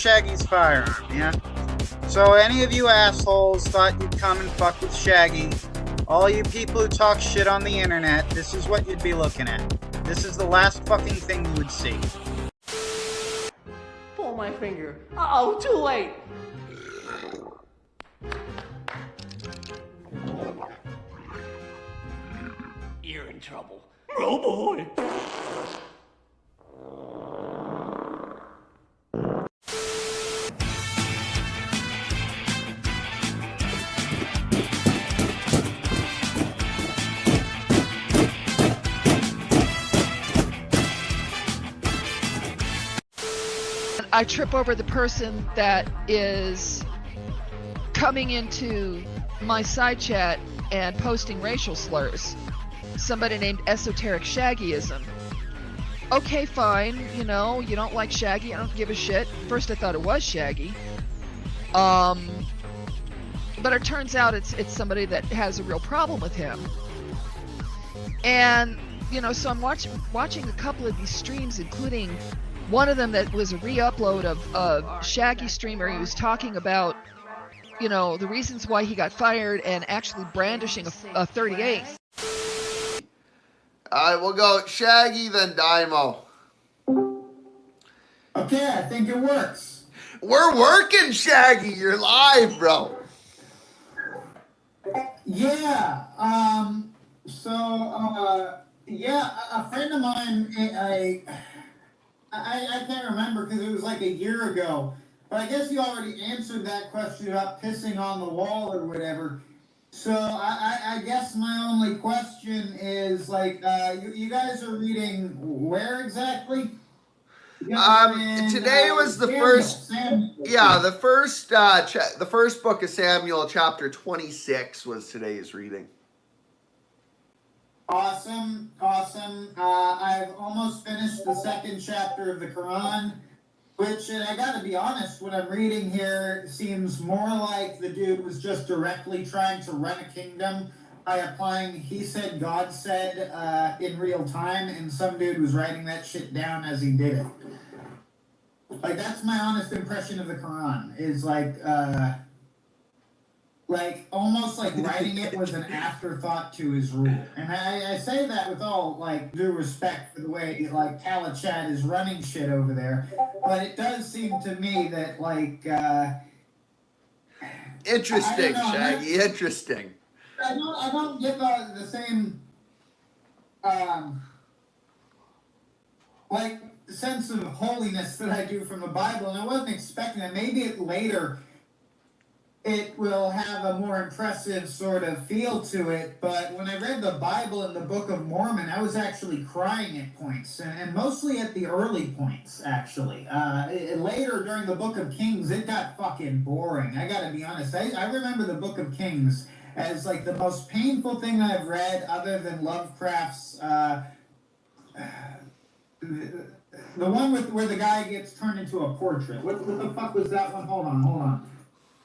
Shaggy's firearm, yeah? So any of you assholes thought you'd come and fuck with Shaggy, all you people who talk shit on the internet, this is what you'd be looking at. This is the last fucking thing you would see. Pull my finger. Uh-oh, too late. You're in trouble. Oh boy. I trip over the person that is coming into my side chat and posting racial slurs. Somebody named Esoteric Shaggyism. Okay, fine, you know, you don't like Shaggy, I don't give a shit. First I thought it was Shaggy. But it turns out it's somebody that has a real problem with him. And, you know, so I'm watching a couple of these streams, including one of them that was a re-upload of Shaggy stream where he was talking about, you know, the reasons why he got fired and actually brandishing a 38. Alright, we'll go Shaggy, then Dymo. Okay, I think it works. We're working, Shaggy. You're live, bro. Yeah, yeah, a friend of mine, I can't remember because it was like a year ago, but I guess you already answered that question about pissing on the wall or whatever. So I guess my only question is, like, you guys are reading where exactly? Today was the the first book of Samuel, chapter 26 was today's reading. Awesome. I've almost finished the second chapter of the Quran, which, and I gotta be honest, what I'm reading here seems more like the dude was just directly trying to run a kingdom by applying he said, God said in real time, and some dude was writing that shit down as he did it. Like, that's my honest impression of the Quran, is like almost like writing it was an afterthought to his rule. And I say that with all, like, due respect for the way, like, Kalachad is running shit over there. But it does seem to me that, like, interesting, Shaggy, interesting. I don't get the same, like, sense of holiness that I do from the Bible. And I wasn't expecting that. Maybe later it will have a more impressive sort of feel to it, but when I read the Bible in the Book of Mormon, I was actually crying at points, and mostly at the early points, actually. Later, during the Book of Kings, it got fucking boring. I gotta be honest. I remember the Book of Kings as, like, the most painful thing I've read, other than Lovecraft's, the one where the guy gets turned into a portrait. What the fuck was that one? Hold on.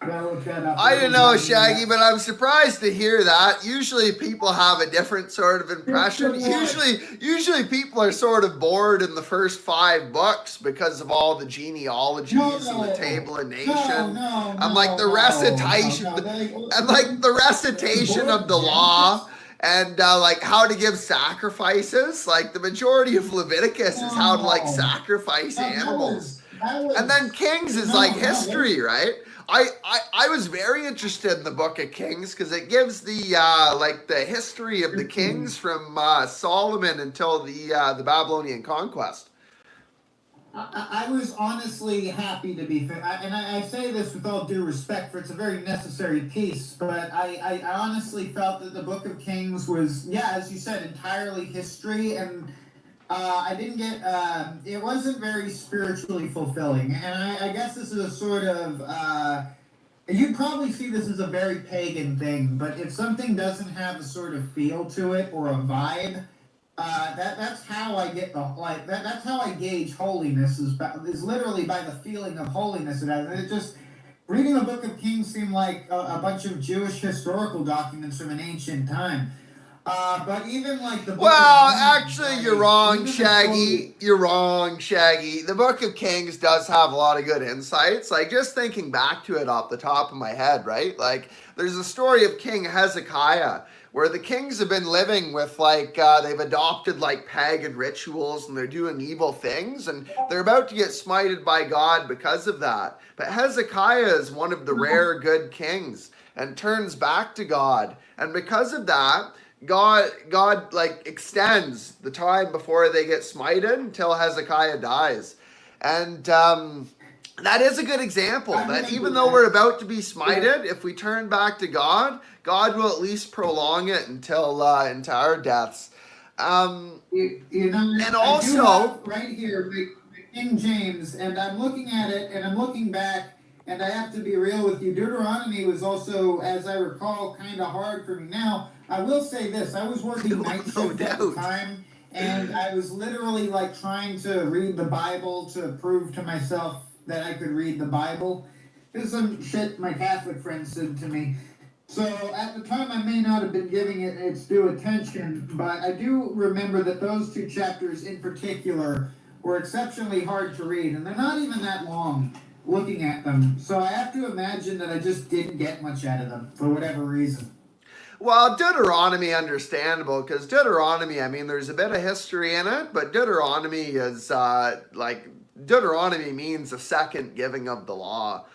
I don't know, Shaggy, but I'm surprised to hear that. Usually people have a different sort of impression. Usually people are sort of bored in the first 5 books because of all the genealogies and the Table of Nations. And like the recitation of the law and like how to give sacrifices. Like the majority of Leviticus is how to like sacrifice animals. And then Kings is like history, right? I was very interested in the Book of Kings because it gives the like the history of the kings from Solomon until the Babylonian conquest. I was honestly happy to be fair, and I say this with all due respect, for it's a very necessary piece, but I honestly felt that the Book of Kings was, yeah, as you said, entirely history, and I didn't get, it wasn't very spiritually fulfilling, and I guess this is a sort of, you'd probably see this as a very pagan thing, but if something doesn't have a sort of feel to it or a vibe, that's how I get that's how I gauge holiness, is literally by the feeling of holiness it has. And it just, reading the Book of Kings seemed like a bunch of Jewish historical documents from an ancient time. But even like the Book Well, of Mormon, actually, like, you're wrong, even the Shaggy. You're wrong, Shaggy. The Book of Kings does have a lot of good insights. Like, just thinking back to it off the top of my head, right? Like, there's a story of King Hezekiah where the kings have been living with, like, they've adopted, like, pagan rituals and they're doing evil things and they're about to get smited by God because of that. But Hezekiah is one of the rare good kings and turns back to God. And because of that, God like extends the time before they get smited until Hezekiah dies. And that is a good example that even though we're about to be smited, if we turn back to God, God will at least prolong it until into our deaths. You know, And I also, do have right here King James, and I'm looking at it, and I'm looking back, and I have to be real with you. Deuteronomy was also, as I recall, kind of hard for me. Now, I will say this: I was working night shift at the time, and I was literally like trying to read the Bible to prove to myself that I could read the Bible. There's some shit my Catholic friends said to me. So at the time, I may not have been giving it its due attention, but I do remember that those two chapters in particular were exceptionally hard to read, and they're not even that long looking at them. So I have to imagine that I just didn't get much out of them for whatever reason. well, Deuteronomy, understandable, because Deuteronomy, I mean, there's a bit of history in it, but Deuteronomy is Deuteronomy means a second giving of the law.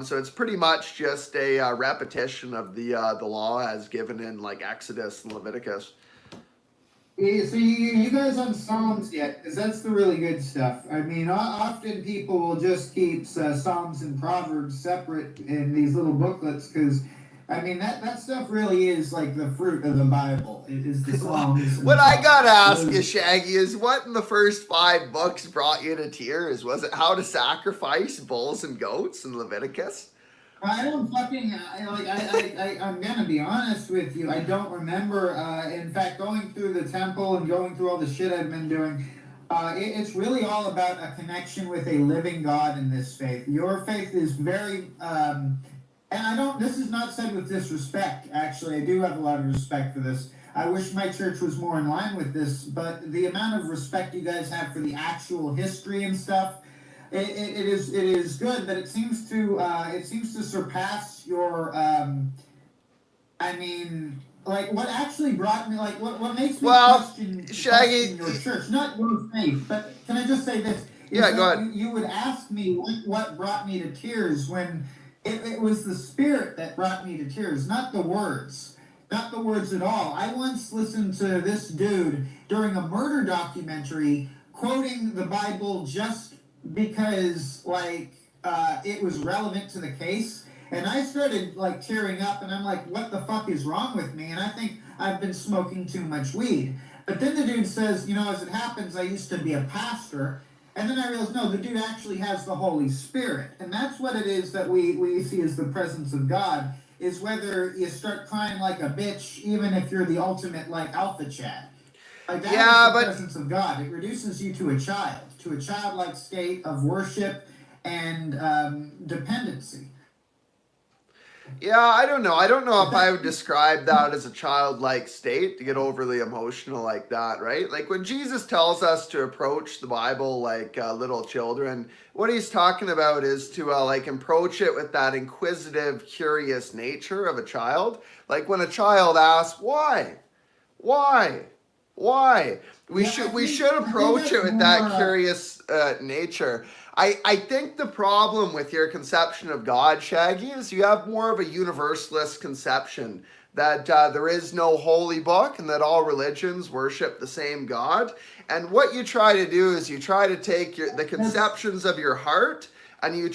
So it's pretty much just a repetition of the law as given in like Exodus and Leviticus. Yeah, so you guys on Psalms yet? Because that's the really good stuff. I mean, often people will just keep Psalms and Proverbs separate in these little booklets because, I mean, that stuff really is like the fruit of the Bible. It is the Psalms. What I gotta ask you, Shaggy, is what in the first 5 books brought you to tears? Was it how to sacrifice bulls and goats in Leviticus? I don't fucking I'm gonna be honest with you. I don't remember. In fact, going through the temple and going through all the shit I've been doing, it's really all about a connection with a living God in this faith. Your faith is very, and I don't. This is not said with disrespect. Actually, I do have a lot of respect for this. I wish my church was more in line with this, but the amount of respect you guys have for the actual history and stuff. It is good, but it seems to surpass your I mean, like what actually brought me, like what makes me question Shaggy, your church, not your faith. But can I just say this? Yeah, go ahead. You would ask me what brought me to tears when it was the Spirit that brought me to tears, not the words. Not the words at all. I once listened to this dude during a murder documentary quoting the Bible just because like it was relevant to the case, and I started like tearing up, and I'm like, what the fuck is wrong with me? And I think I've been smoking too much weed. But then the dude says, you know, as it happens, I used to be a pastor, and then I realized, no, the dude actually has the Holy Spirit, and that's what it is that we see as the presence of God, is whether you start crying like a bitch, even if you're the ultimate like alpha chat. Like that is the presence of God. It reduces you to a child, to a childlike state of worship and dependency. Yeah, I don't know. I don't know if I would describe that as a childlike state to get overly emotional like that, right? Like when Jesus tells us to approach the Bible like little children, what he's talking about is to like approach it with that inquisitive, curious nature of a child. Like when a child asks, why? We should approach it with that curious nature. I think the problem with your conception of God, Shaggy, is you have more of a universalist conception that there is no holy book and that all religions worship the same God. And what you try to do is you try to take the conceptions of your heart and you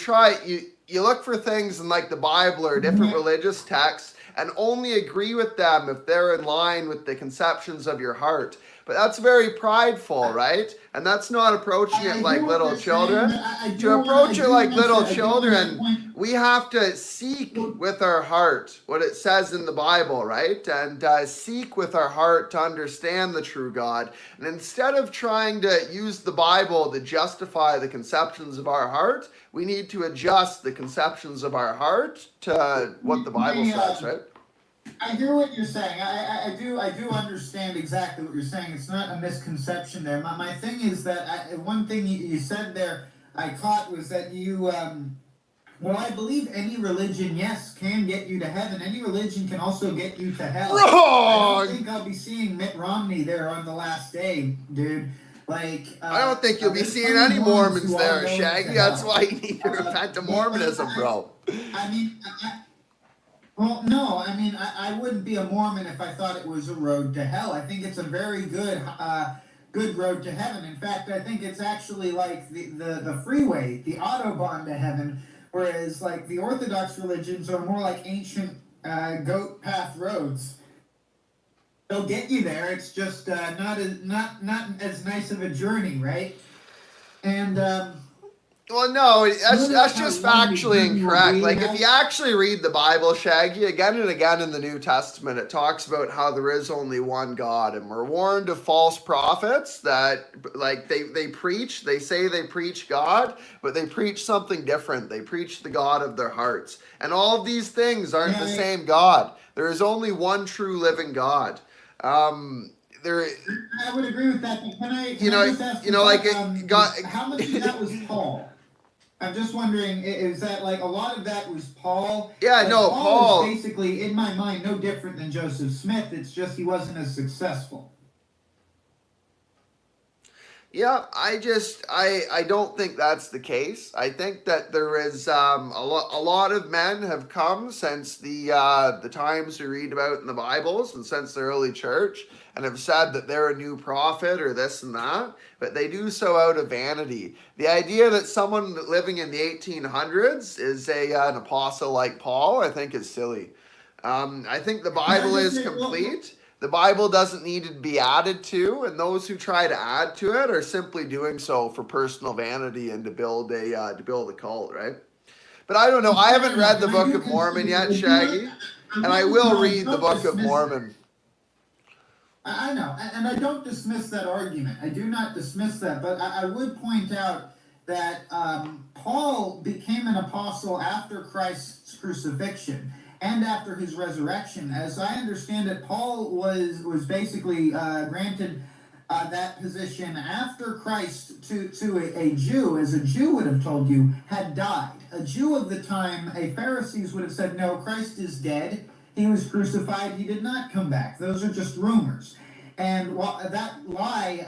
look for things in like the Bible or different religious texts and only agree with them if they're in line with the conceptions of your heart. But that's very prideful, right? And that's not approaching it like little children. To approach it like little children, we have to seek with our heart what it says in the Bible, right? And seek with our heart to understand the true God. And instead of trying to use the Bible to justify the conceptions of our heart, we need to adjust the conceptions of our heart to what the Bible says, right? I hear what you're saying. I do understand exactly what you're saying. It's not a misconception there. My thing is that one thing you said there I caught was that you, well, I believe any religion, yes, can get you to heaven. Any religion can also get you to hell. Wrong! I don't think I'll be seeing Mitt Romney there on the last day, dude. Like, I don't think you'll be seeing any Mormons there, Shaggy. That's why you need to repent to Mormonism, bro. I mean, well, no, I mean, I wouldn't be a Mormon if I thought it was a road to hell. I think it's a very good road to heaven. In fact, I think it's actually like the freeway, the autobahn to heaven, whereas like the Orthodox religions are more like ancient goat path roads. They'll get you there. It's just not as nice of a journey, right? And well, no, that's just factually incorrect. Like, if you actually read the Bible, Shaggy, again and again in the New Testament, it talks about how there is only one God, and we're warned of false prophets that, like, they say they preach God, but they preach something different. They preach the God of their hearts. And all of these things aren't the same God. There is only one true living God. I would agree with that. Can I just ask how much of that was Paul? I'm just wondering, is that like a lot of that was Paul? Yeah, like, no, Paul is basically, in my mind, no different than Joseph Smith. It's just he wasn't as successful. Yeah, I don't think that's the case. I think that there is a lot of men have come since the times we read about in the Bibles and since the early church and have said that they're a new prophet or this and that, but they do so out of vanity. The idea that someone living in the 1800s is an apostle like Paul, I think is silly. I think the Bible is complete. The Bible doesn't need to be added to, and those who try to add to it are simply doing so for personal vanity and to build a cult, right? But I don't know. I haven't read the Book of Mormon yet, Shaggy, and I will read the Book of Mormon. I know, and I don't dismiss that argument. I do not dismiss that, but I would point out that Paul became an apostle after Christ's crucifixion and after his resurrection. As I understand it, Paul was basically granted that position after Christ to a Jew, as a Jew would have told you, had died. A Jew of the time, a Pharisees would have said, no, Christ is dead. He was crucified. He did not come back. Those are just rumors. And that lie,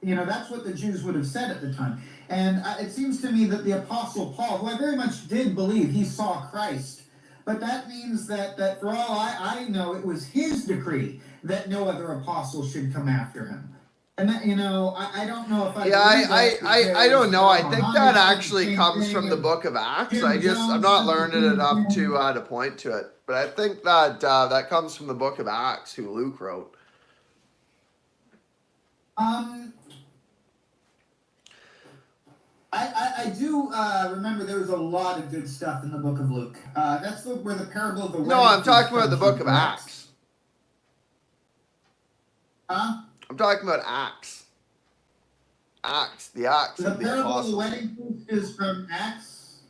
that's what the Jews would have said at the time. And it seems to me that the Apostle Paul, who I very much did believe he saw Christ, but that means that for all I know, it was his decree that no other apostle should come after him. And that, I don't know if I... Yeah, I don't know. I think that actually comes from the Book of Acts. I'm not learned enough to point to it. But I think that that comes from the Book of Acts, who Luke wrote. I do remember there was a lot of good stuff in the Book of Luke. That's where the parable of the wedding... No, I'm talking about the Book of Acts. Huh? I'm talking about Acts. The Acts of the parable Apostles. of the wedding feast is from Acts?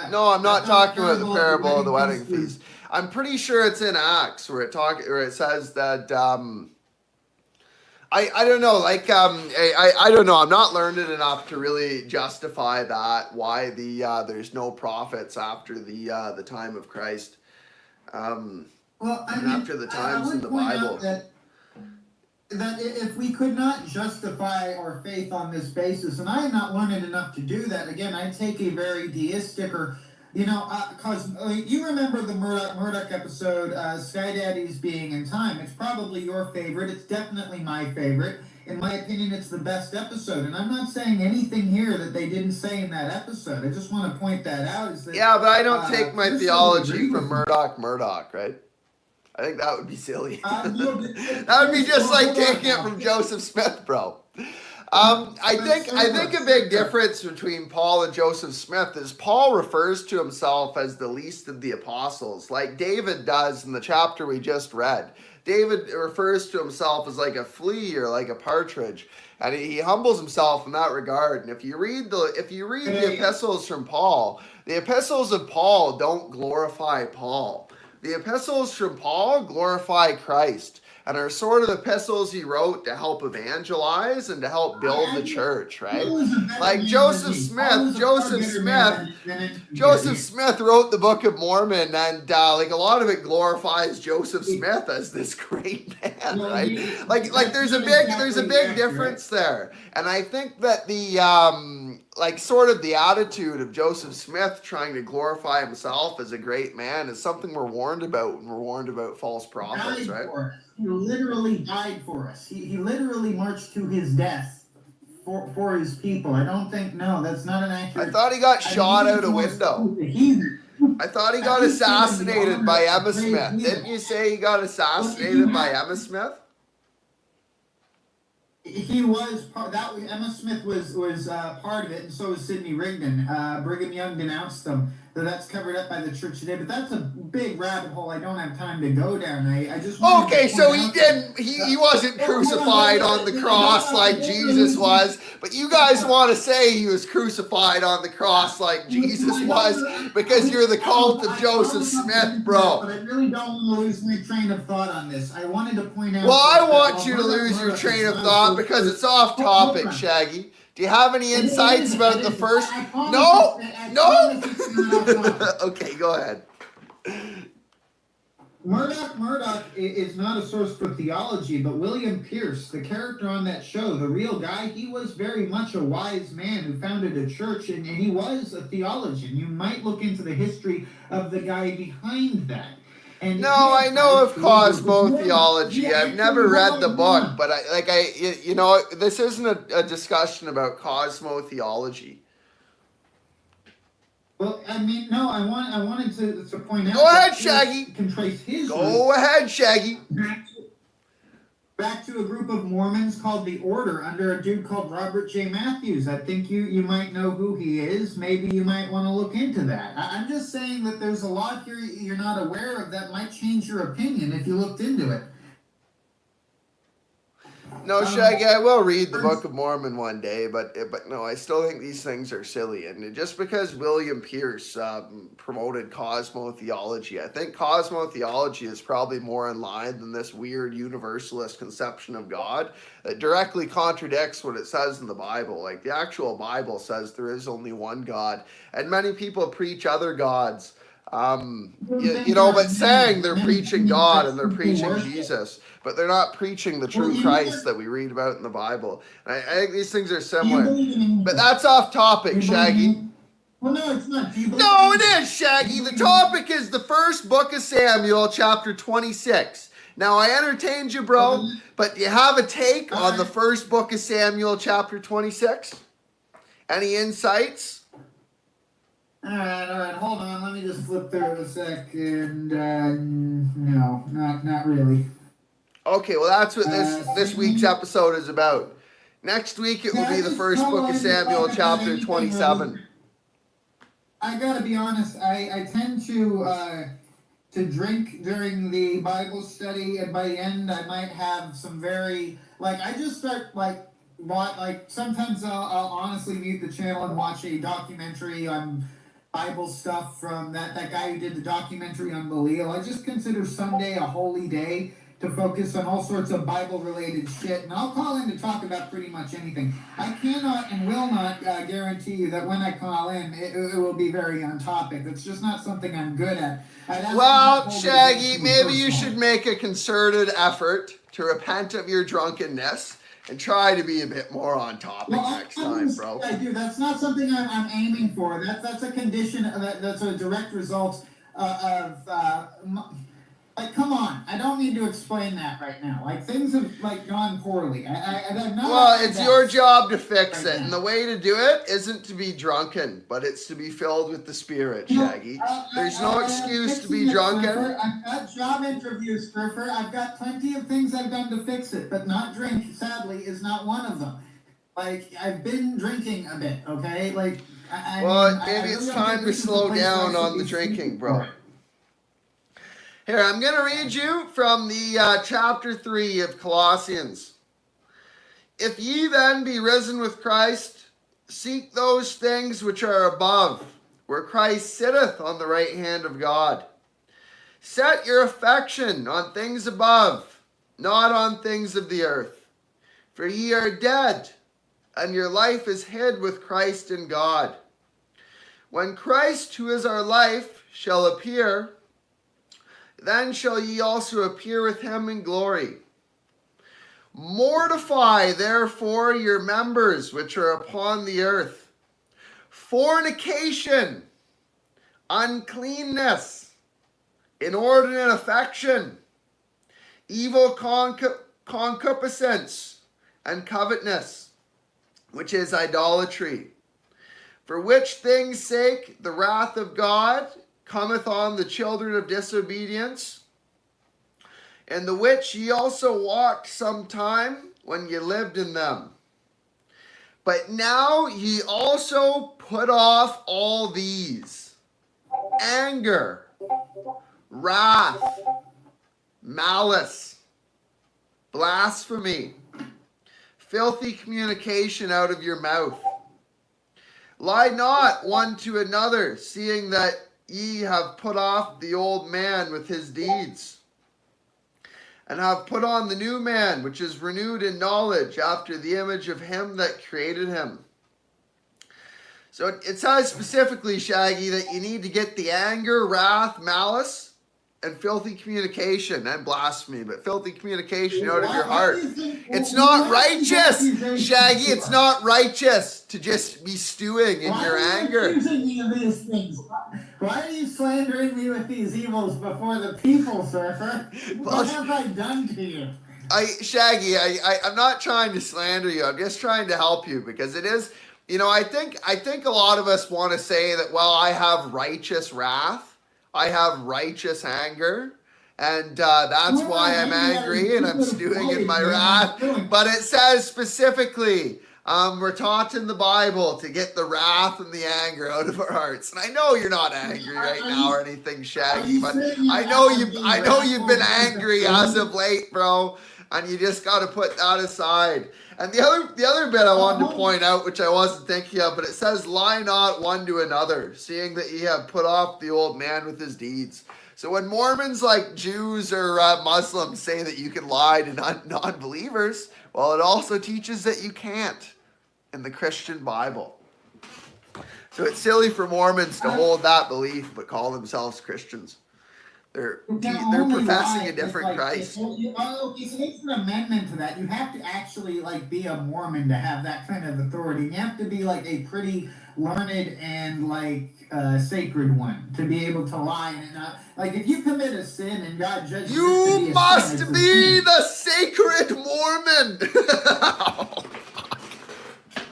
No, I'm not talking about the parable of the wedding feast. I'm pretty sure it's in Acts where it says that I don't know, like I don't know. I'm not learned enough to really justify that why there's no prophets after the time of Christ. After the times in the Bible. That if we could not justify our faith on this basis, and I am not learned enough to do that, again, I take a very deistic or, because you remember the Murdoch episode, Sky Daddy's Being in Time. It's probably your favorite. It's definitely my favorite. In my opinion, it's the best episode. And I'm not saying anything here that they didn't say in that episode. I just want to point that out. Yeah, but I don't take my theology from Murdoch Murdoch, right? I think that would be silly. That would be just like taking it from Joseph Smith, bro. I think a big difference between Paul and Joseph Smith is Paul refers to himself as the least of the apostles, like David does in the chapter we just read. David refers to himself as like a flea or like a partridge, and he humbles himself in that regard. And if you read the epistles from Paul, the epistles of Paul don't glorify Paul. The epistles from Paul glorify Christ and are sort of epistles he wrote to help evangelize and to help build the church, right? Like Joseph Smith wrote the Book of Mormon, and like a lot of it glorifies Joseph Smith as this great man, right? Like there's a big difference there, and I think that the like sort of the attitude of Joseph Smith trying to glorify himself as a great man is something we're warned about when we're warned about false prophets, right? He literally died for us. He literally marched to his death for his people. I don't think, no, that's not an accurate... I thought he got shot out a window. I thought he got assassinated by Emma Smith. Didn't you say he got assassinated by Emma Smith? He was part. That Emma Smith was part of it, and so was Sidney Rigdon. Brigham Young denounced them. So that's covered up by the church today. But that's a big rabbit hole. I don't have time to go down. I just okay. So he didn't. He wasn't crucified on the cross like Jesus was. But you guys want to say he was crucified on the cross like Jesus was because you're the cult of Joseph Smith, bro. But I really don't want to lose my train of thought on this. I wanted to point out. Well, I want you to lose your train of thought because it's off topic, Shaggy. Do you have any insights about the first? No. Okay, go ahead. Murdoch Murdoch is not a source for theology, but William Pierce, the character on that show, the real guy, he was very much a wise man who founded a church, and he was a theologian. You might look into the history of the guy behind that. No, I know of cosmotheology. I've never read the book, but this isn't a discussion about cosmotheology. Well, I mean, no, I wanted to point out. Go ahead, Shaggy. Can trace his Go ahead, Shaggy. Back to a group of Mormons called the Order under a dude called Robert J. Matthews. I think you might know who he is. Maybe you might want to look into that. I'm just saying that there's a lot here you're not aware of that might change your opinion if you looked into it. No, Shaggy, I will read the Book of Mormon one day, but no, I still think these things are silly. And just because William Pierce promoted cosmotheology, I think cosmotheology is probably more in line than this weird universalist conception of God that directly contradicts what it says in the Bible. Like the actual Bible says there is only one God, and many people preach other gods. But saying they're preaching God and they're preaching Jesus, but they're not preaching the true Christ that we read about in the Bible. And I think these things are similar. But that's off topic, Shaggy. Well, no, it's not. No, it is, Shaggy. The topic is the first book of Samuel, chapter 26. Now, I entertained you, bro, but do you have a take on the first book of Samuel, chapter 26? Any insights? All right, hold on. Let me just flip through a second. No, not really. Okay, well, that's what this week's episode is about. Next week, it will be the first book of Samuel, chapter 27. I gotta be honest, I tend to drink during the Bible study, and by the end, I might have some very, I just start, sometimes I'll honestly mute the channel and watch a documentary on Bible stuff from that guy who did the documentary on Belial. I just consider Sunday a holy day to focus on all sorts of Bible-related shit, and I'll call in to talk about pretty much anything. I cannot and will not guarantee you that when I call in, it will be very on topic. It's just not something I'm good at. Well, Shaggy, maybe you should make a concerted effort to repent of your drunkenness and try to be a bit more on topic next time, bro. I do. That's not something I'm aiming for. That's a condition that's a direct result of come on. I don't need to explain that right now. Things have gone poorly. It's your job to fix it, and the way to do it isn't to be drunken, but it's to be filled with the Spirit, Shaggy. There's no excuse to be drunken. I've got job interviews, Surfer. I've got plenty of things I've done to fix it, but not drink, sadly, is not one of them. I've been drinking a bit, okay? Maybe it's time to slow down on the drinking, bro. Here, I'm going to read you from the chapter 3 of Colossians. If ye then be risen with Christ, seek those things which are above, where Christ sitteth on the right hand of God. Set your affection on things above, not on things of the earth. For ye are dead, and your life is hid with Christ in God. When Christ, who is our life, shall appear, then shall ye also appear with him in glory. Mortify therefore your members which are upon the earth: fornication, uncleanness, inordinate affection, evil concupiscence, and covetousness, which is idolatry. For which things' sake the wrath of God cometh on the children of disobedience, in the which ye also walked sometime when ye lived in them. But now ye also put off all these: anger, wrath, malice, blasphemy, filthy communication out of your mouth. Lie not one to another, seeing that ye have put off the old man with his deeds, and have put on the new man, which is renewed in knowledge after the image of him that created him. So it says specifically, Shaggy, that you need to get the anger, wrath, malice, and filthy communication and blasphemy, but filthy communication out of your heart. It's not righteous, Shaggy. It's not righteous to just be stewing in your anger. Accusing me of these things? Why are you slandering me with these evils before the people, Surfer? What have I done to you? Shaggy, I'm not trying to slander you. I'm just trying to help you, because it is, you know, I think a lot of us want to say that, well, I have righteous wrath, I have righteous anger, and that's why I'm angry and I'm stewing in my wrath. But it says specifically, we're taught in the Bible to get the wrath and the anger out of our hearts. And I know you're not angry right now or anything, Shaggy, but I know you've been angry as of late, bro. And you just got to put that aside. And the other bit I wanted to point out, which I wasn't thinking of, but it says, lie not one to another, seeing that ye have put off the old man with his deeds. So when Mormons, like Jews or Muslims, say that you can lie to non-believers, well, it also teaches that you can't in the Christian Bible. So it's silly for Mormons to hold that belief but call themselves Christians. They're professing a different Christ. Okay, so it's an amendment to that. You have to actually like be a Mormon to have that kind of authority. You have to be like a pretty learned and like sacred one to be able to lie and not like if you commit a sin and God judges you must be the sacred Mormon.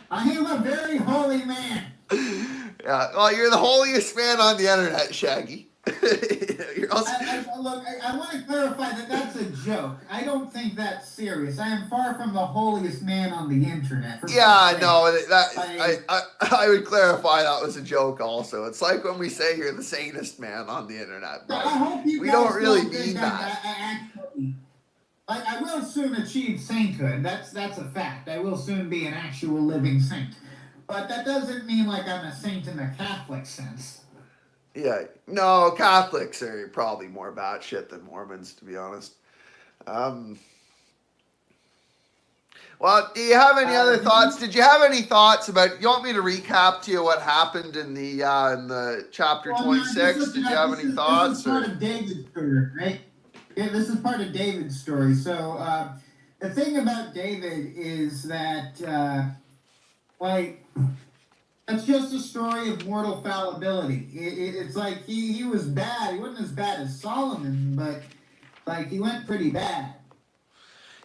I am a very holy man. Yeah, well, you're the holiest man on the internet, Shaggy. Look, I want to clarify that that's a joke. I don't think that's serious. I am far from the holiest man on the internet. Yeah, no, I would clarify that was a joke also. It's like when we say you're the sanest man on the internet, bro. I hope you we don't really mean that. Actually, I will soon achieve sainthood. That's a fact. I will soon be an actual living saint. But that doesn't mean like I'm a saint in the Catholic sense. Yeah, no, Catholics are probably more batshit than Mormons, to be honest. Well, do you have any other thoughts? Did you have any thoughts about? You want me to recap to you what happened in the chapter 26? Did you have any thoughts? This is part of David's story, right? Yeah, this is part of David's story. So the thing about David is that, it's just a story of mortal fallibility. It's like he was bad. He wasn't as bad as Solomon, but like he went pretty bad.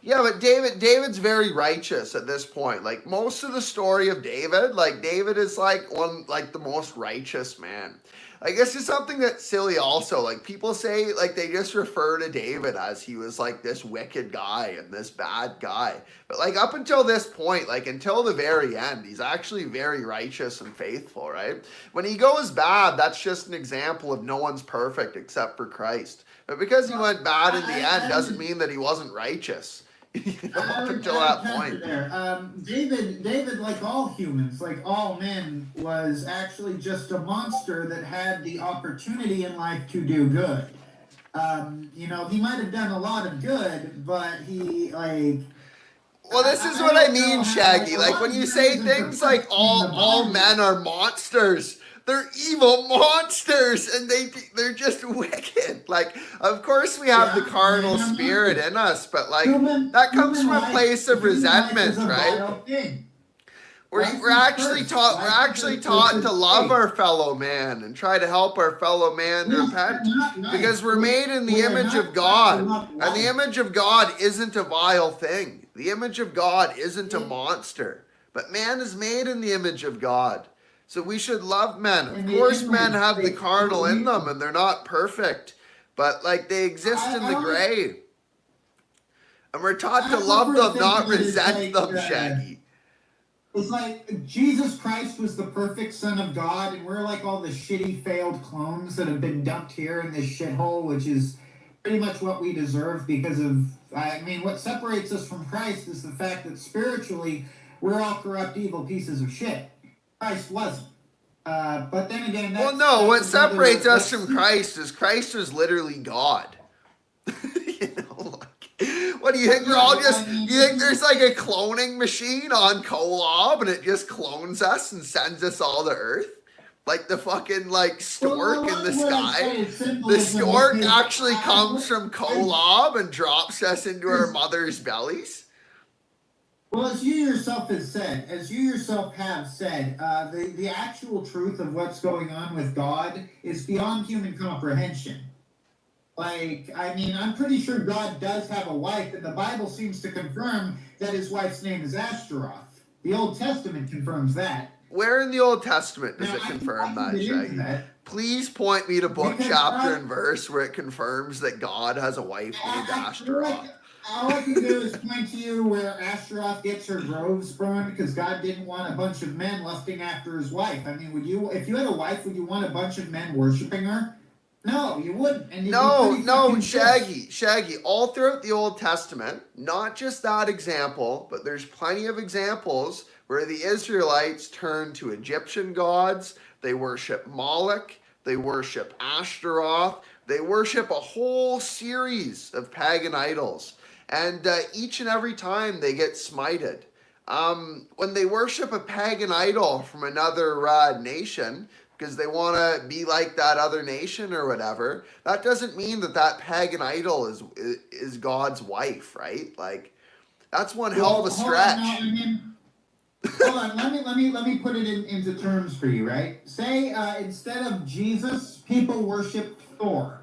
Yeah, but David's very righteous at this point. Like most of the story of David, like David is like the most righteous man. I guess it's something that's silly also. Like people say like they just refer to David as he was like this wicked guy and this bad guy. But like up until this point, like until the very end, he's actually very righteous and faithful, right? When he goes bad, that's just an example of no one's perfect except for Christ. But because he went bad in the end doesn't mean that he wasn't righteous. Up until that point. David, like all humans, like all men, was actually just a monster that had the opportunity in life to do good. You know, he might have done a lot of good, but he, like... Well, this is what I mean, Shaggy. Like, when you say things like all men are monsters, they're evil monsters, and they're just wicked. Like, of course we have the carnal spirit in us, but, like, that comes from a place of resentment, right? We're actually taught to love our fellow man and try to help our fellow man repent, because we're made in the image of God, and the image of God isn't a vile thing. The image of God isn't a monster, but man is made in the image of God. So we should love men. Of course, men have the carnal in them, and they're not perfect, but, like, they exist in the gray, and we're taught to love them, not resent them, Shaggy. It's like Jesus Christ was the perfect Son of God, and we're like all the shitty, failed clones that have been dumped here in this shithole, which is pretty much what we deserve because of, I mean, what separates us from Christ is the fact that spiritually, we're all corrupt, evil pieces of shit. Christ wasn't. But then again, well, no, what separates us from Christ is Christ was literally God. You know, like, what do you think? We're all just, you think there's like a cloning machine on Kolob and it just clones us and sends us all to Earth? Like the fucking, like, stork in the sky? The stork actually comes from Kolob and drops us into our mother's bellies? Well, as you yourself have said, the actual truth of what's going on with God is beyond human comprehension. Like, I mean, I'm pretty sure God does have a wife, and the Bible seems to confirm that his wife's name is Astaroth. The Old Testament confirms that. Where in the Old Testament does it confirm that, Shaggy? Please point me to book, chapter, and verse where it confirms that God has a wife named Astaroth. All I can do is point to you where Astaroth gets her groves burned because God didn't want a bunch of men lusting after his wife. I mean, if you had a wife, would you want a bunch of men worshiping her? No, you wouldn't. And no, Shaggy, all throughout the Old Testament, not just that example, but there's plenty of examples where the Israelites turn to Egyptian gods, they worship Moloch, they worship Astaroth, they worship a whole series of pagan idols, and each and every time they get smited. When they worship a pagan idol from another nation, because they want to be like that other nation or whatever, that doesn't mean that that pagan idol is God's wife, right? Like, that's one hell of a stretch. Hold on, let me put it into terms for you, right? Say instead of Jesus, people worship Thor.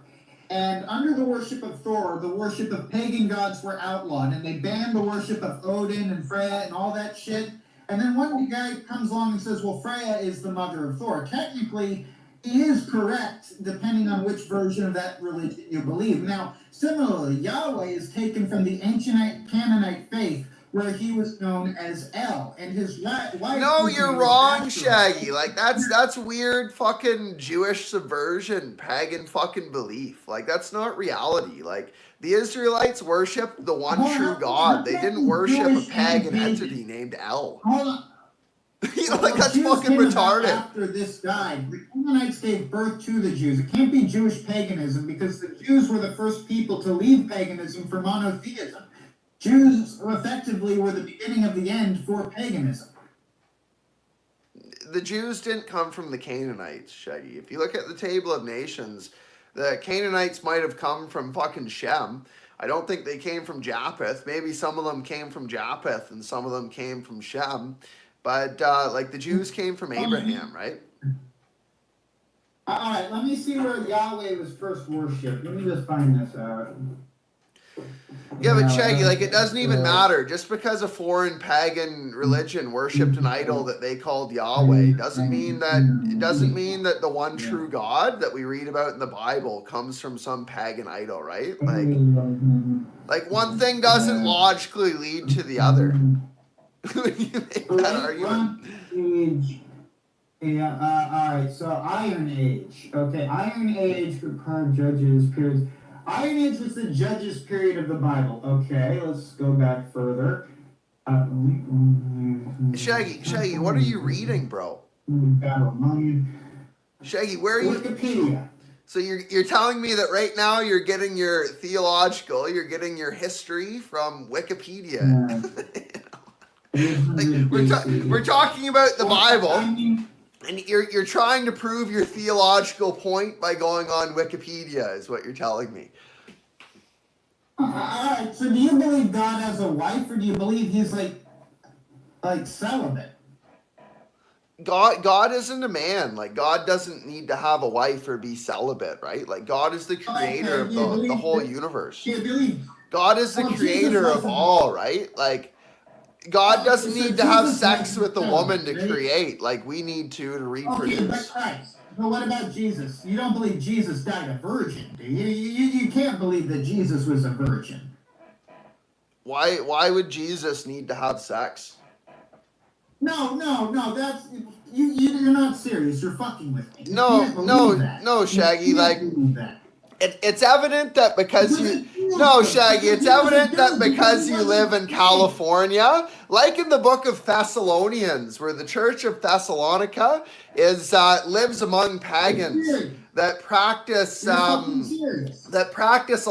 And under the worship of Thor, the worship of pagan gods were outlawed, and they banned the worship of Odin and Freya and all that shit. And then one guy comes along and says, well, Freya is the mother of Thor. Technically, he is correct, depending on which version of that religion you believe. Now, similarly, Yahweh is taken from the ancient Canaanite faith, where he was known as El, and his wife... No, you're wrong, Shaggy. Like, that's weird fucking Jewish subversion, pagan fucking belief. Like, that's not reality. Like, the Israelites worshiped the one true God. They didn't worship a pagan entity named El. Hold on. You know, like, that's fucking retarded. After this died, the Canaanites gave birth to the Jews. It can't be Jewish paganism, because the Jews were the first people to leave paganism for monotheism. Jews effectively were the beginning of the end for paganism. The Jews didn't come from the Canaanites, Shaggy. If you look at the Table of Nations, the Canaanites might have come from fucking Shem. I don't think they came from Japheth. Maybe some of them came from Japheth and some of them came from Shem. But, like, the Jews came from Abraham, right? All right, let me see where Yahweh was first worshipped. Let me just find this out. Yeah, but Shaggy, like, it doesn't even matter. Just because a foreign pagan religion worshipped an idol that they called Yahweh doesn't mean that the one true God that we read about in the Bible comes from some pagan idol, right? Like one thing doesn't logically lead to the other. When you make that argument. All right, so Iron Age. Okay, Iron Age for current judges periods. Iron Age was the judges period of the Bible. Okay, let's go back further. Shaggy, what are you reading, bro? Shaggy, where are you? Wikipedia. So you're telling me that right now you're getting your theological, you're getting your history from Wikipedia. Like, we're talking about the Bible, and you're trying to prove your theological point by going on Wikipedia, is what you're telling me. Alright, so do you believe God has a wife, or do you believe he's like celibate? God isn't a man. Like, God doesn't need to have a wife or be celibate, right? Like, God is the creator of the whole universe. God is the creator of all, right? Like, God doesn't need to have sex with a woman to create. Like, we need to reproduce. Okay, but Christ. But what about Jesus? You don't believe Jesus died a virgin, do you? You can't believe that Jesus was a virgin. Why would Jesus need to have sex? No, that's you're not serious. You're fucking with me. No, Shaggy. Like, it's evident that because it's evident that because you live in California, like in the Book of Thessalonians, where the Church of Thessalonica lives among pagans that practice a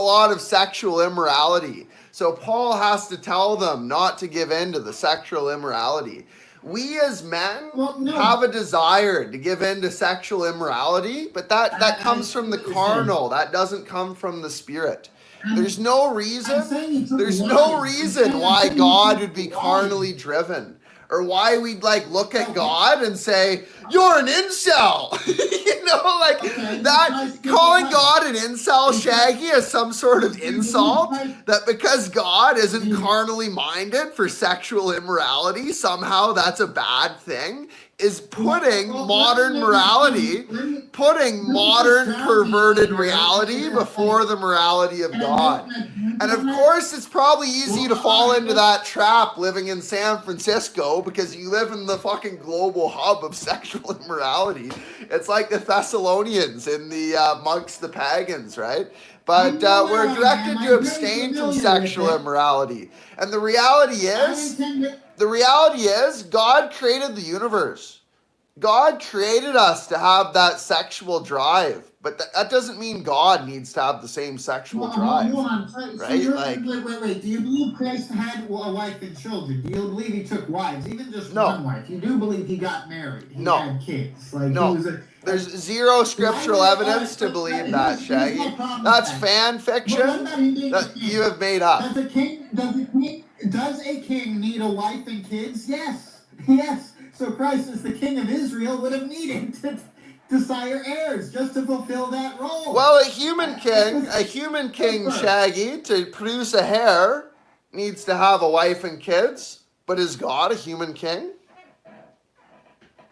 lot of sexual immorality. So Paul has to tell them not to give in to the sexual immorality. We as men have a desire to give in to sexual immorality, but that comes from the carnal. That doesn't come from the spirit. There's no reason why God would be carnally driven, or why we'd like look at God and say, "You're an incel." Calling God an incel, Shaggy, is some sort of insult. That because God isn't carnally minded for sexual immorality, somehow that's a bad thing, is putting modern morality, putting modern perverted reality before the morality of God. And of course, it's probably easy to fall into that trap living in San Francisco, because you live in the fucking global hub of sexual immorality. It's like the Thessalonians amongst the pagans, right? But we're directed to abstain from sexual immorality. And the reality is, God created the universe. God created us to have that sexual drive. But that doesn't mean God needs to have the same sexual drive. Hold on. Right? Wait. Do you believe Christ had a wife and children? Do you believe he took wives? Even just one wife? You do believe he got married? He had kids? There's zero scriptural evidence to believe that, Shaggy. That's fan fiction that you have made up. Does a king need a wife and kids? Yes. So Christ, as the king of Israel, would have needed to sire heirs just to fulfill that role. Well, a human king, Shaggy, to produce a heir, needs to have a wife and kids. But is God a human king?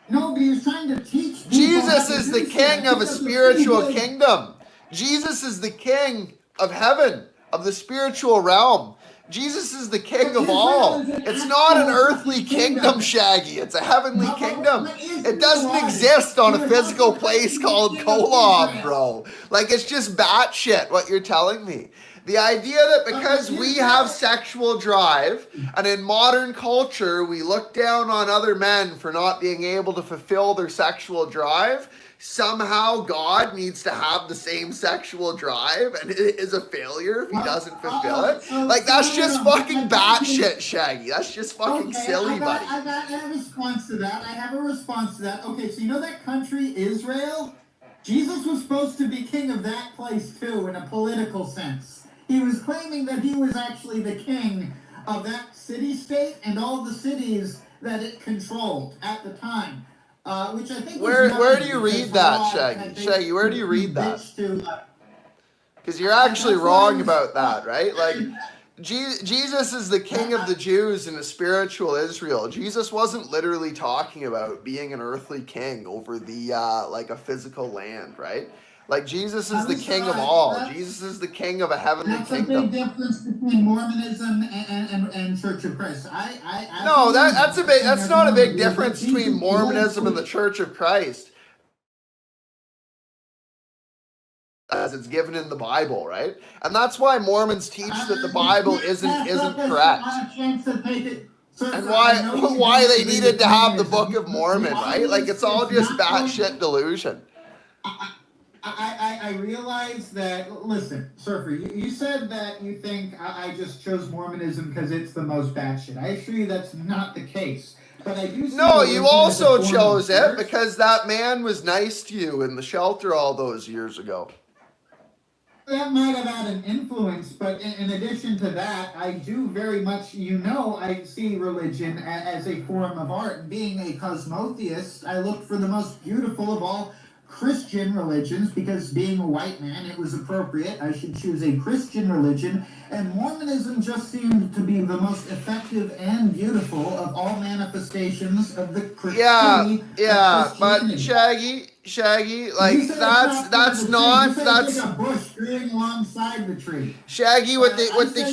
No, but he was trying to teach people. Jesus is the king of a spiritual kingdom. Jesus is the king of heaven, of the spiritual realm. Jesus is the king of all. It's not an earthly kingdom, Shaggy. It's a heavenly kingdom. It doesn't exist on a physical place called Kolob, bro. Like, it's just batshit what you're telling me. The idea that because we have sexual drive, and in modern culture we look down on other men for not being able to fulfill their sexual drive, somehow God needs to have the same sexual drive and it is a failure if he doesn't fulfill it. Like, that's just fucking batshit, Shaggy. That's just fucking silly, buddy. I have a response to that. Okay, so you know that country, Israel? Jesus was supposed to be king of that place too, in a political sense. He was claiming that he was actually the king of that city-state and all the cities that it controlled at the time. Which I think where do you read that, Shaggy? Shaggy, where do you read that? Because you're actually wrong about that, right? Like, Jesus is the king of the Jews in a spiritual Israel. Jesus wasn't literally talking about being an earthly king over the like a physical land, right? Like, Jesus is the king of all. Jesus is the king of a heavenly kingdom. That's a big difference between Mormonism and Church of Christ. That's not a big difference between Mormonism and the Church of Christ, as it's given in the Bible, right? And that's why Mormons teach that the Bible isn't correct. And why they needed to have the Book of Mormon, right? Like, it's all just batshit delusion. I I realize that, listen, Surfer, you said that you think I just chose Mormonism because it's the most batshit. I assure you that's not the case. But I do see No, religion you as a also form of chose it church. because that man was nice to you in the shelter all those years ago. That might have had an influence, but in addition to that, I do very much, I see religion as a form of art. Being a cosmotheist, I looked for the most beautiful of all Christian religions, because being a white man, it was appropriate. I should choose a Christian religion, and Mormonism just seemed to be the most effective and beautiful of all manifestations of the Christianity. Yeah, but Shaggy, like that's not like a bush growing alongside the tree. Shaggy, what the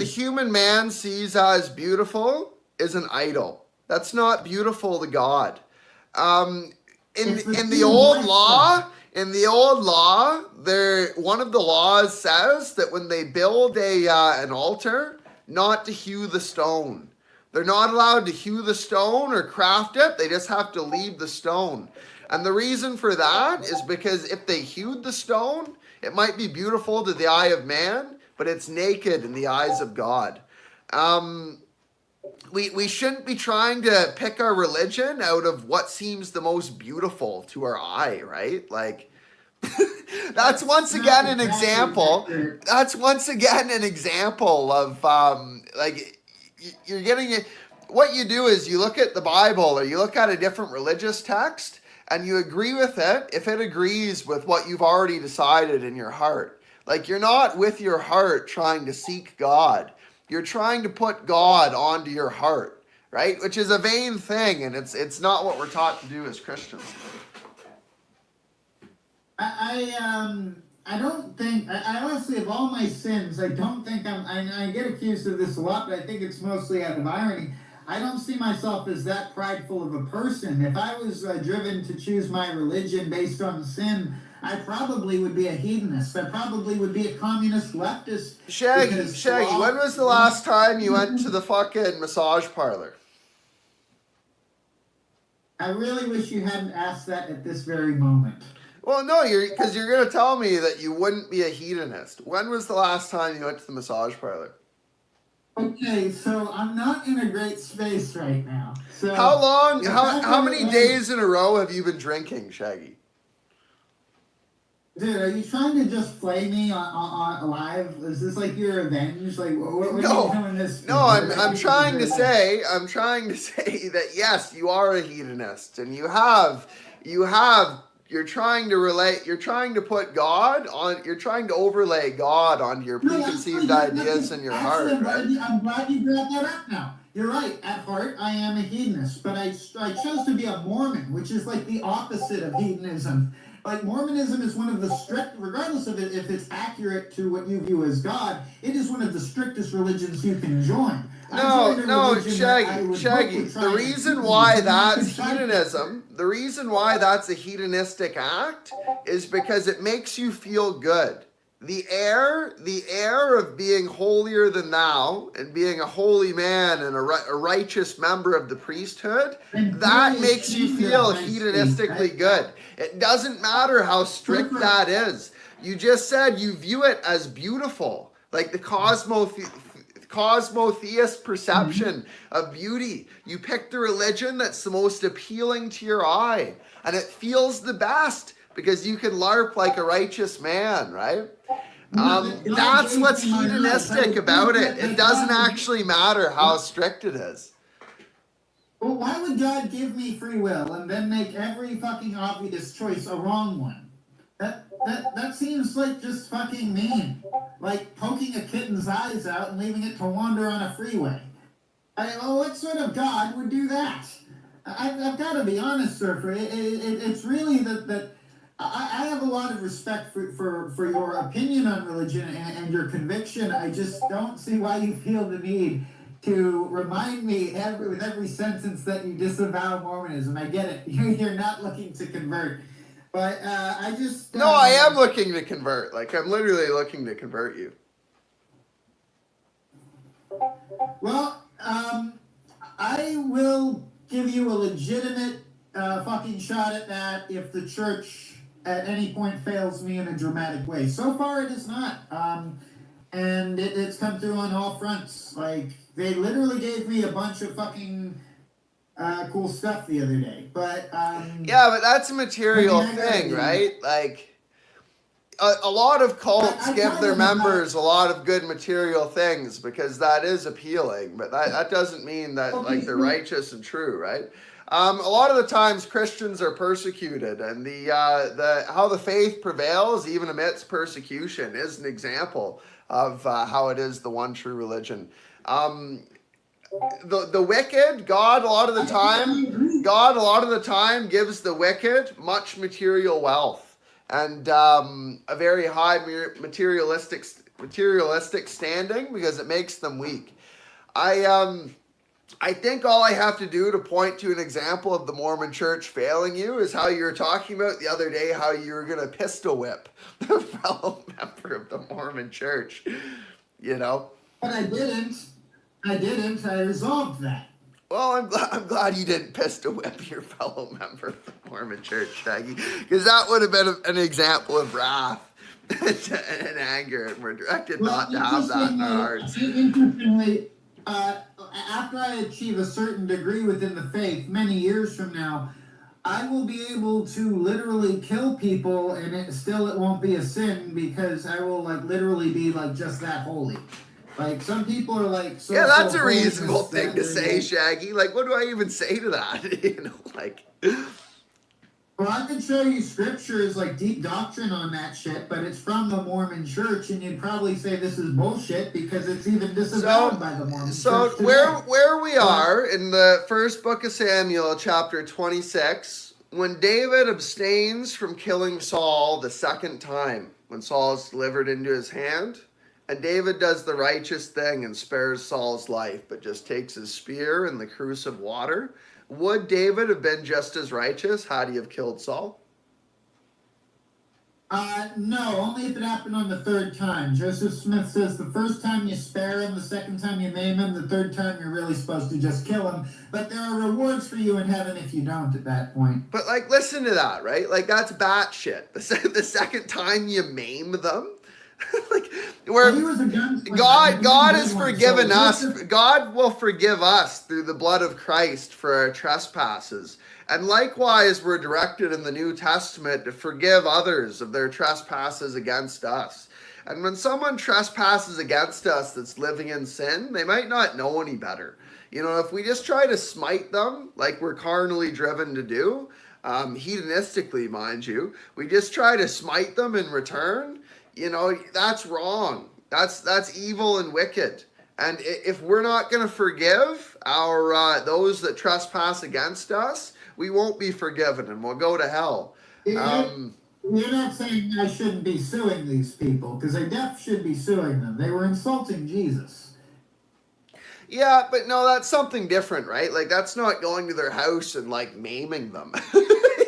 human man sees as beautiful is an idol. That's not beautiful to God. In the old law, one of the laws says that when they build an altar, not to hew the stone. They're not allowed to hew the stone or craft it. They just have to leave the stone. And the reason for that is because if they hewed the stone, it might be beautiful to the eye of man, but it's naked in the eyes of God. We shouldn't be trying to pick our religion out of what seems the most beautiful to our eye, right? Like, that's once again an example. That's once again an example of like you're getting it. What you do is you look at the Bible or you look at a different religious text and you agree with it if it agrees with what you've already decided in your heart. Like, you're not with your heart trying to seek God. You're trying to put God onto your heart, right? Which is a vain thing, and it's not what we're taught to do as Christians. I don't think, I honestly, of all my sins, I don't think I get accused of this a lot, but I think it's mostly out of irony. I don't see myself as that prideful of a person. If I was driven to choose my religion based on sin, I probably would be a hedonist. I probably would be a communist leftist. Shaggy, when was the last time you went to the fucking massage parlor? I really wish you hadn't asked that at this very moment. Well, no, because you're going to tell me that you wouldn't be a hedonist. When was the last time you went to the massage parlor? Okay, so I'm not in a great space right now. So how many days in a row have you been drinking, Shaggy? Dude, are you trying to just play me on live? Is this like your revenge? Like, what are you doing this? No, I'm trying to say that yes, you are a hedonist, and you're trying to put God on, you're trying to overlay God onto your preconceived ideas in your heart, right? I'm glad you brought that up now. You're right. At heart, I am a hedonist, but I chose to be a Mormon, which is like the opposite of hedonism. Like, Mormonism is one of the strict, regardless of if it's accurate to what you view as God, it is one of the strictest religions you can join. No, Shaggy. The reason why that's hedonism, the reason why that's a hedonistic act is because it makes you feel good. The air of being holier than thou and being a holy man and a righteous member of the priesthood, that makes you feel hedonistically good. It doesn't matter how strict that is. You just said you view it as beautiful, like the cosmotheist perception of beauty. You pick the religion that's the most appealing to your eye, and it feels the best because you can LARP like a righteous man, right? That's what's hedonistic about it. It doesn't actually matter how strict it is. Well, why would God give me free will and then make every fucking obvious choice a wrong one? That seems like just fucking mean. Like poking a kitten's eyes out and leaving it to wander on a freeway. What sort of God would do that? I've got to be honest, Surfer. It's really that I have a lot of respect for your opinion on religion and your conviction. I just don't see why you feel the need to remind me with every sentence that you disavow Mormonism. I get it. You're not looking to convert. But I just... No, I am looking to convert. Like, I'm literally looking to convert you. Well, I will give you a legitimate fucking shot at that if the church at any point fails me in a dramatic way. So far, it is not. And it's come through on all fronts. Like, they literally gave me a bunch of fucking cool stuff the other day. But, yeah, but that's a material thing, right? Like, a lot of cults give their members a lot of good material things because that is appealing, but that doesn't mean that like they're righteous and true, right? A lot of the times Christians are persecuted, and the how the faith prevails even amidst persecution is an example of how it is the one true religion. The wicked, God a lot of the time gives the wicked much material wealth and a very high materialistic standing because it makes them weak. I think all I have to do to point to an example of the Mormon Church failing you is how you were talking about the other day, how you were going to pistol whip the fellow member of the Mormon Church, you know? But I didn't. I resolved that. Well, I'm glad you didn't pistol whip your fellow member of the Mormon Church, Shaggy, because that would have been an example of wrath and anger, and we're directed not to have that in our hearts. Interestingly, after I achieve a certain degree within the faith, many years from now, I will be able to literally kill people, and it won't be a sin because I will like literally be like just that holy. Like, some people are like... yeah, that's a reasonable thing to say, Shaggy. Like, what do I even say to that? You know, like... Well, I can show you scriptures, like deep doctrine on that shit, but it's from the Mormon Church, and you'd probably say this is bullshit because it's even disavowed by the Mormon Church. So, where we are in the first book of Samuel, chapter 26, when David abstains from killing Saul the second time, when Saul is delivered into his hand... and David does the righteous thing and spares Saul's life, but just takes his spear and the cruse of water. Would David have been just as righteous had he have killed Saul? No, only if it happened on the third time. Joseph Smith says the first time you spare him, the second time you maim him, the third time you're really supposed to just kill him. But there are rewards for you in heaven if you don't at that point. But, like, listen to that, right? Like, that's batshit. The second time you maim them? Like, where God has forgiven us. God will forgive us through the blood of Christ for our trespasses. And likewise, we're directed in the New Testament to forgive others of their trespasses against us. And when someone trespasses against us that's living in sin, they might not know any better. You know, if we just try to smite them like we're carnally driven to do, hedonistically, mind you, we just try to smite them in return. You know, that's wrong. That's evil and wicked. And if we're not going to forgive our those that trespass against us, we won't be forgiven and we'll go to hell. You're not saying I shouldn't be suing these people, because I definitely should be suing them. They were insulting Jesus. Yeah, but no, that's something different, right? Like, that's not going to their house and like maiming them.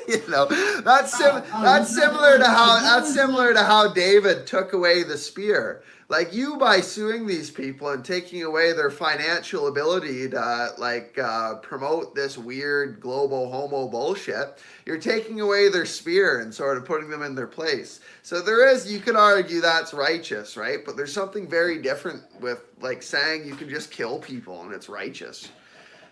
You know, that's similar to how David took away the spear. Like, you, by suing these people and taking away their financial ability to promote this weird global homo bullshit, you're taking away their spear and sort of putting them in their place. So you could argue that's righteous, right? But there's something very different with like saying you can just kill people and it's righteous.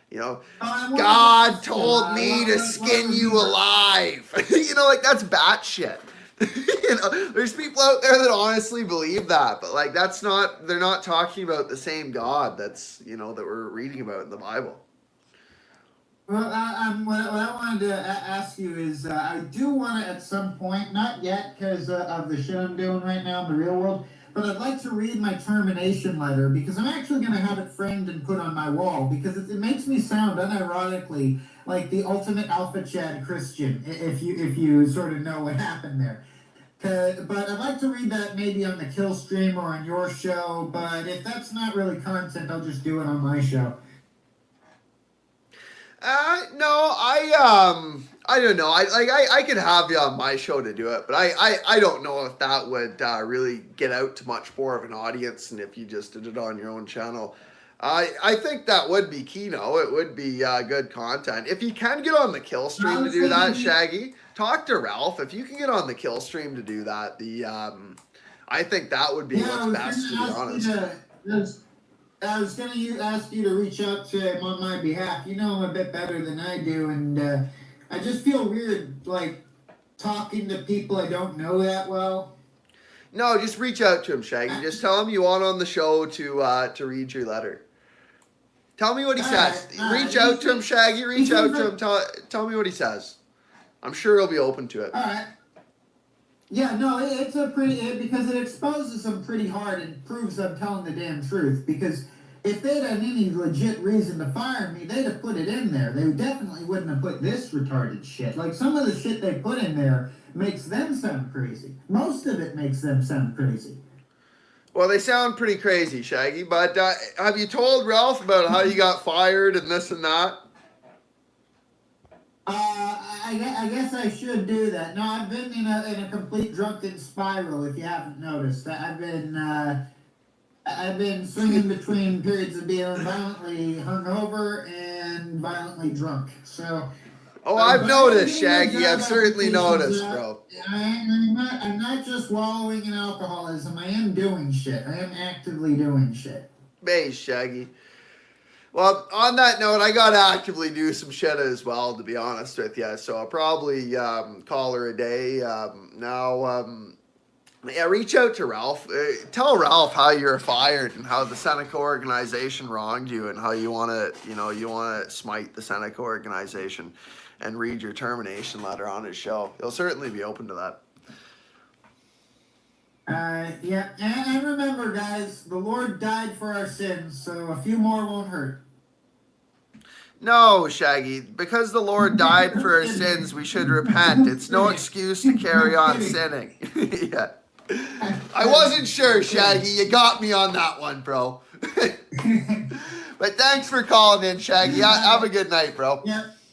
You know, God told me to skin you alive. You know, like, that's batshit. You know, there's people out there that honestly believe that, but like, they're not talking about the same God that's, you know, that we're reading about in the Bible. Well, what I wanted to ask you is, I do want to at some point, not yet because of the shit I'm doing right now in the real world, but I'd like to read my termination letter because I'm actually going to have it framed and put on my wall because it makes me sound unironically like the ultimate alpha Chad Christian, if you sort of know what happened there. But I'd like to read that maybe on the Killstream or on your show, but if that's not really content, I'll just do it on my show. No, I don't know. I could have you on my show to do it, but I don't know if that would really get out to much more of an audience than if you just did it on your own channel. I think that would be Kino. It would be good content. If you can get on the Killstream to do that, Shaggy, talk to Ralph. If you can get on the Killstream to do that, I think that would be what's best, to be honest. I was going to ask you to reach out to him on my behalf. You know him a bit better than I do, and I just feel weird, like, talking to people I don't know that well. No, just reach out to him, Shaggy. Just tell him you want on the show to read your letter. Tell me what he says. Reach out to him, Shaggy. Reach out to him. Tell me what he says. I'm sure he'll be open to it. All right. Yeah, no, it's a pretty, because it exposes them pretty hard and proves I'm telling the damn truth. Because if they'd had any legit reason to fire me, they'd have put it in there. They definitely wouldn't have put this retarded shit. Like, some of the shit they put in there makes them sound crazy. Most of it makes them sound crazy. Well, they sound pretty crazy, Shaggy, but have you told Ralph about how you got fired and this and that? I guess I should do that. No, I've been in a complete drunken spiral, if you haven't noticed. I've been swinging between periods of being violently hungover and violently drunk. So. Oh, I've noticed, Shaggy. I've certainly noticed, bro. I'm not just wallowing in alcoholism. I am doing shit. I am actively doing shit. Base, Shaggy. Well, on that note, I got to actively do some shit as well, to be honest with you. So I'll probably call her a day. Yeah, reach out to Ralph. Tell Ralph how you're fired and how the Seneca organization wronged you and how you want to smite the Seneca organization and read your termination letter on his show. He'll certainly be open to that. Yeah, and remember, guys, the Lord died for our sins, so a few more won't hurt. No, Shaggy, because the Lord died for our sins, we should repent. It's no excuse to carry on sinning. Yeah. I wasn't sure, Shaggy. You got me on that one, bro. But thanks for calling in, Shaggy. Have a good night, bro. Yep.